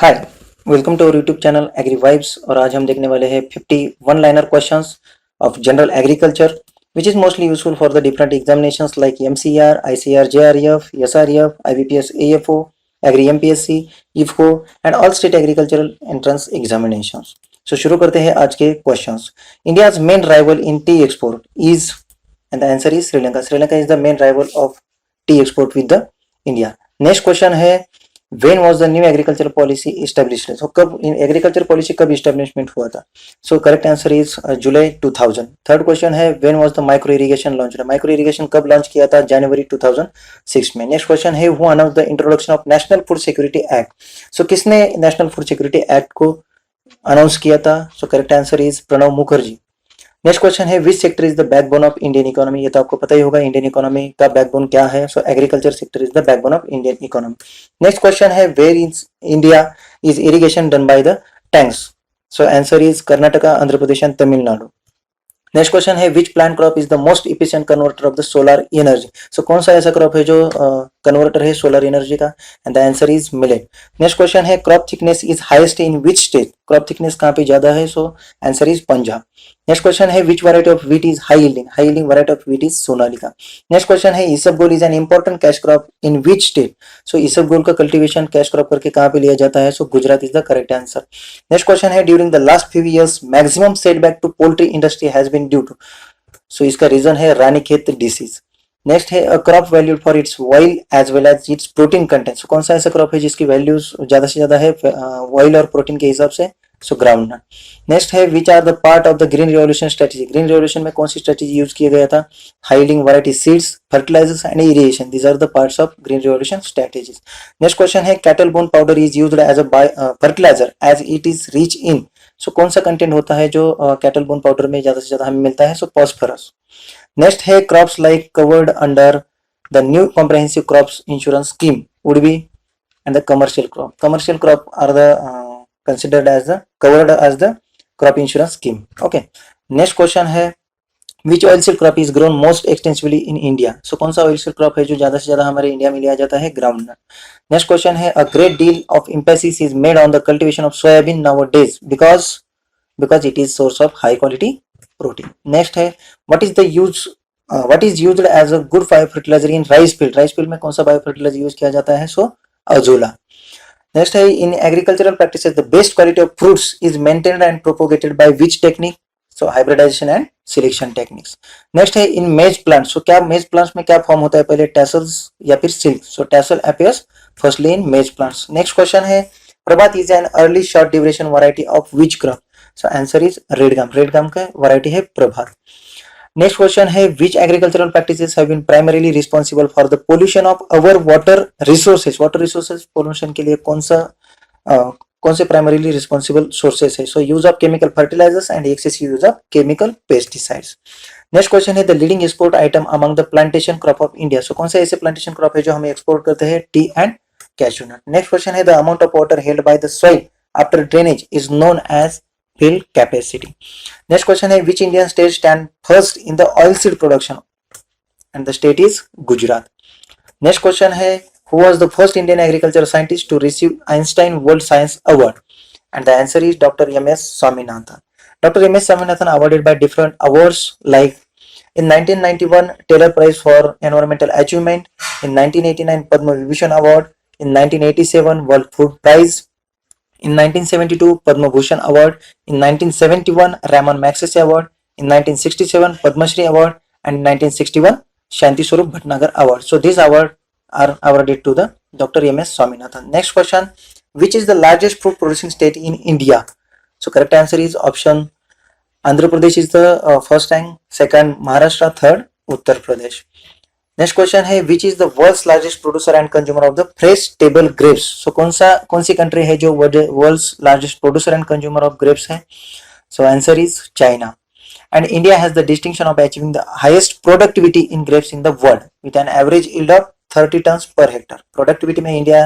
Hi, welcome to our YouTube channel agri vibes. और आज हम देखने वाले हैं 51 liner questions of general agriculture which is mostly useful for the different examinations like MCR, ICR, JREF, SREF, IBPS, AFO, agri MPSC, IFFCO and all state agricultural entrance examinations. So शुरू करते हैं आज के questions. India's main rival in tea export is, and the answer is Sri Lanka. Sri Lanka is the main rival of T export with the India. Next question है when was the new agricultural policy established? So कब agriculture policy कब establishment हुआ था? So correct answer is July 2000। Third question है when was the micro irrigation launch? Micro irrigation कब launch किया था? जनवरी 2006 में। नेक्स्ट क्वेश्चन है who announced the introduction of national food security act? So किसने नेशनल फूड सिक्योरिटी एक्ट को announce किया था? So correct answer is Pranab Mukherjee. Next question है which sector is the backbone of Indian economy? ये तो आपको पता ही होगा इंडियन इकोनॉमी का बैकबोन क्या है। So agriculture sector is the backbone of Indian economy. Next question है where is India is irrigation done by the tanks? So answer is Karnataka, Andhra Pradesh and Tamil Nadu. Next question है which plant crop is the most efficient converter of the solar energy? So कौन सा ऐसा crop है जो converter है solar energy का? And the answer is millet. Next question है crop thickness is highest in which state? Crop thickness कहाँ पे ज्यादा है? So answer is Punjab. Next question है which variety of wheat is high yielding? High yielding variety of wheat is Sonalika. Next question है isabgol is an important cash crop in which state? So isabgol का cultivation cash crop करके कहाँ पे लिया जाता है? So Gujarat is the correct answer. Next question है during the last few years maximum setback to poultry industry has been due to? So इसका reason है रानीखेत डिसीज। नेक्स्ट है a crop valued for its oil as well as its protein content. So कौन सा ऐसा crop है जिसकी values ज्यादा से ज्यादा है ऑयल और प्रोटीन के हिसाब से? सो ग्राउंडनट। नेक्स्ट है which are the part of the green revolution strategy? Green revolution में कौन सी स्ट्रेटेजी यूज किया गया था? High yielding variety seeds, fertilizers and irrigation, these are the parts of green revolution strategies. Next question है cattle bone powder is used as a fertilizer as it is rich in? So कौन सा content होता है जो cattle bone powder में ज्यादा से ज्यादा हमें मिलता है? So phosphorus. नेक्स्ट है crops like covered under the new comprehensive crops insurance scheme would be, and the commercial crop. Commercial crop are the considered as the covered as the crop insurance scheme. Okay, next question है which oilseed crop is grown most extensively in India? so कौन सा oilseed crop है जो ज्यादा से ज्यादा हमारे India में लिया जाता है? groundnut. next question है a great deal of emphasis is made on the cultivation of soybean nowadays because it is source of high quality protein. next है what is used as a good fertilizer in rice field? rice field में कौन सा bio fertiliser use किया जाता है? सो azolla. Next है in agricultural practices the best quality of fruits is maintained and propagated by which technique? So hybridization and selection techniques. Next है इन मेज plant, सो क्या मेज प्लांट्स में क्या फॉर्म होता है पहले, टैसल्स या फिर सिल्क? So tassel appears firstly in maize plants. Next question है Prabhat is an early short duration variety of which crop? So answer is red gram. Red gram का वैरायटी है प्रभात। नेक्स्ट क्वेश्चन है which agricultural practices have been primarily responsible for the pollution of our water resources? Water resources pollution के लिए कौन से primarily responsible sources है? So use of chemical fertilizers and excessive use of chemical pesticides. Next question है the leading export item among the plantation crop of India? So कौन से ऐसे plantation crop है जो हमें एक्सपोर्ट करते हैं? Tea and cashew nut. Next question है the amount of water held by the soil after drainage is known as fill capacity. Next question है which Indian state stand first in the oilseed production? And the state is Gujarat. Next question है who was the first Indian agriculture scientist to receive Einstein World Science Award? And the answer is Dr. M.S. Swaminathan. Dr. M.S. Swaminathan awarded by different awards like in 1991 Taylor Prize for Environmental Achievement, in 1989 Padma Vibhushan Award, in 1987 World Food Prize, in 1972 Padma Bhushan Award, in 1971 Raman Magsaysay Award, in 1967 Padma Shri Award, and in 1961 Shanti Swarup Bhatnagar Award. So these awards are awarded to the Dr. M.S. Swaminathan. Next question, which is the largest fruit producing state in India? So correct answer is option Andhra Pradesh is the first rank, second Maharashtra, third Uttar Pradesh. Next question है which is the world's largest producer and consumer of the fresh table grapes? So कौन सी country है जो world's largest producer and consumer of grapes है? So answer is China. And India has the distinction of achieving the highest productivity in grapes in the world with an average yield of 30 tons per hectare. Productivity में India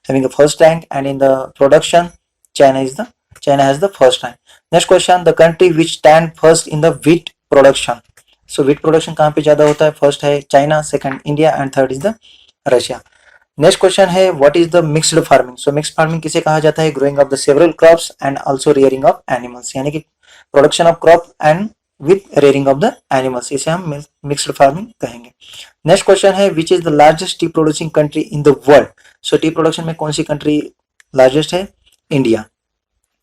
having the first rank and in the production China has the first rank. Next question the country which stand first in the wheat production? So wheat production कहाँ पे ज्यादा होता है? First है China, second India and third is the Russia. Next question है what is the mixed farming. So mixed farming किसे कहा जाता है? Growing of the several crops and also rearing of animals, यानी कि production of crop and with rearing of the animals, इसे हम mixed farming कहेंगे। नेक्स्ट क्वेश्चन है which is the largest tea producing country in the world. So tea production में कौन सी country largest है? India.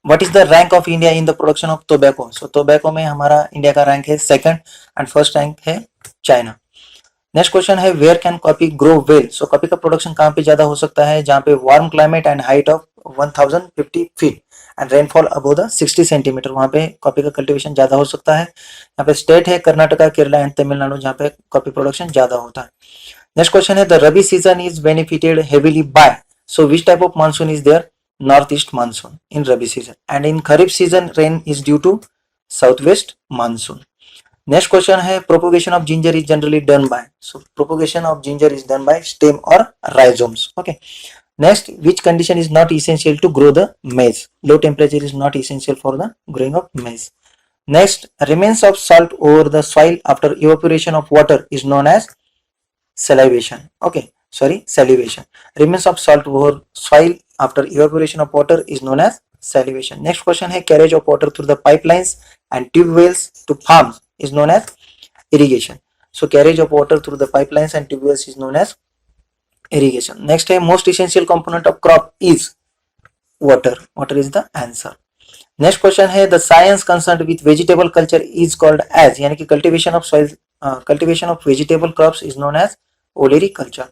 What is the rank of India in the production of tobacco. So tobacco में हमारा India का rank है second and first rank है China. Next question है where can coffee grow well. So coffee का production कहाँ पे ज्यादा हो सकता है? जहाँ पे warm climate and height of 1050 feet and rainfall above the 60 centimetre, वहाँ पे कॉफी का कल्टीवेशन ज्यादा हो सकता है। यहाँ पे स्टेट है कर्नाटका, केरला एंड तमिलनाडु, जहाँ पे कॉफी प्रोडक्शन ज्यादा होता है। नेक्स्ट क्वेश्चन है the rabi season is benefited heavily by. So which type of monsoon is there? North east monsoon in rabi season and in kharif season rain is due to south west monsoon. Next question है propagation of ginger is generally done by. So propagation of ginger is done by stem और rhizomes. Okay. Next which condition is not essential to grow the maize. Low temperature is not essential for the growing of मेज। Next remains of salt over the soil after evaporation of water is known as salivation. Okay, sorry, salivation. Remains of salt over soil after evaporation of water is known as salivation. Next question है carriage of water through the pipelines and tube wells to farms is known as irrigation. So carriage of water through the pipelines and tube wells is known as irrigation. Next है most essential component of crop is water. Water is the answer. Next question है the science concerned with vegetable culture is called as, यानी कि cultivation of soil, cultivation of vegetable crops is known as olericulture.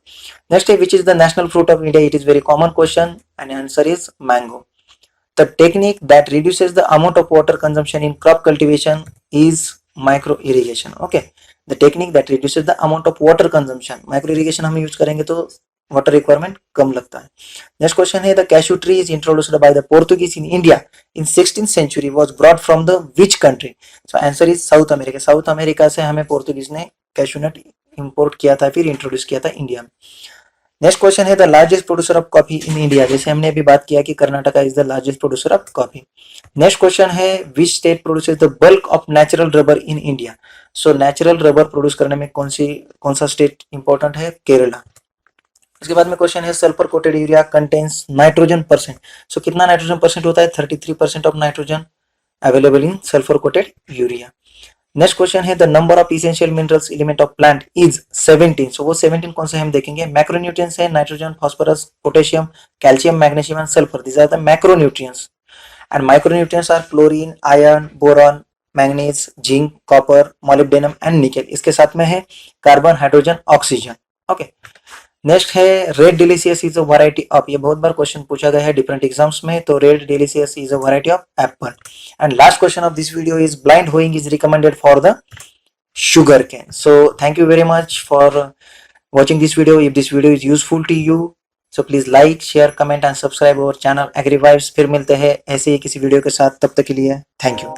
Next है which is the national fruit of India. It is very common question and answer is mango. The technique that reduces the amount of water consumption in crop cultivation is micro irrigation. Okay, the technique that reduces the amount of water consumption, micro irrigation हम use करेंगे तो water requirement कम लगता है। Next question है the cashew tree is introduced by the Portuguese in India in 16th century was brought from the which country? So answer is south America. South America से हमें पोर्तुगीज ने cashew नट import किया था, फिर introduce किया था इंडिया में। नेक्स्ट क्वेश्चन है the largest producer of coffee in India. जैसे हमने अभी बात किया कि Karnataka is the largest producer of coffee. Next question है which state produces the bulk of natural rubber in India. So natural rubber produce करने में कौन सा स्टेट इंपॉर्टेंट है? केरला। उसके बाद में क्वेश्चन है sulphur coated urea contains nitrogen percent. So कितना नाइट्रोजन परसेंट होता है? 33% of nitrogen available in sulphur coated urea. Next question है the number of essential minerals element of plant is 17। सो वो 17 कौन से हम देखेंगे? मैक्रोन्यूट्रिएंट्स है nitrogen, phosphorus, potassium, calcium, magnesium and sulphur. These are the macronutrients and micronutrients are chlorine, iron, boron, manganese, zinc, copper, molybdenum and nickel. इसके साथ में है carbon, hydrogen, oxygen. Okay. Next है red delicious is a variety of, ये बहुत बार question पूछा गया है डिफरेंट एग्जाम्स में, तो red delicious is a variety of Apple. And last question of this video is blind hoeing is recommended for the sugar cane. So thank you very much for watching this video. If this video is useful to you, so please like, share, comment and subscribe our channel AgriVibes. फिर मिलते हैं ऐसे ही किसी video के साथ, तब तक के लिए थैंक यू।